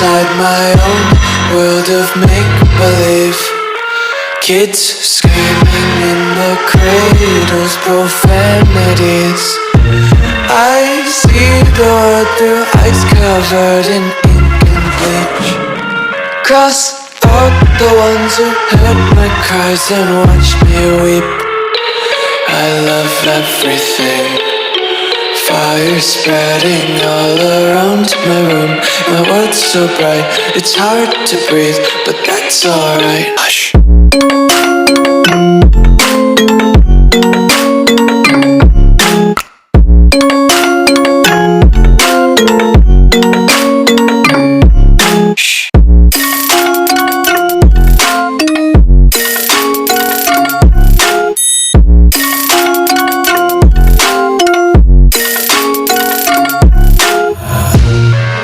inside my own world of make-believe. Kids screaming in the cradles, profanities. I see the world through eyes covered in ink and bleach. Cross out the ones who heard my cries and watched me weep. I love everything. Fire spreading all around my room. My world's so bright, it's hard to breathe, but that's alright. Hush.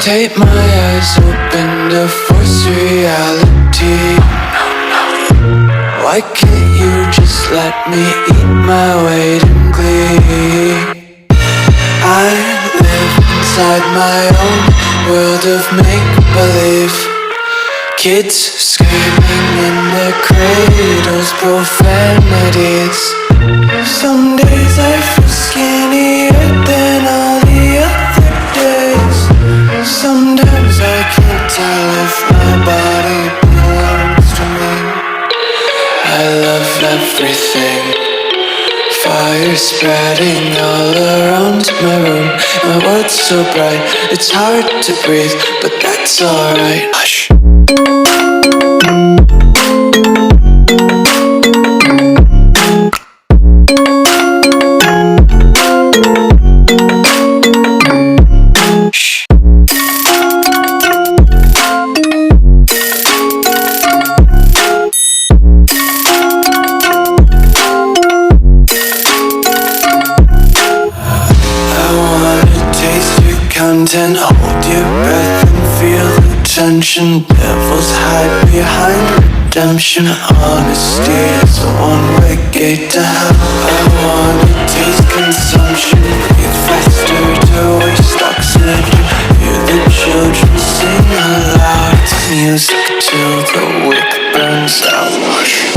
Tape my eyes open to force reality. Why can't you just let me eat my weight in glee? I live inside my own world of make-believe. Kids screaming in their cradles, profanities. Some days I feel skinnier than all the other days. Sometimes I can't tell if my body belongs to me. I love everything. Fire spreading all around my room. My world's so bright, it's hard to breathe, but that's alright. Hush. Content, hold your breath and feel the tension. Devils hide behind redemption. Honesty is a one-way gate to hell. I wanna taste consumption. Breathe faster to waste oxygen. Hear the children sing aloud. It's music till the wick burns out.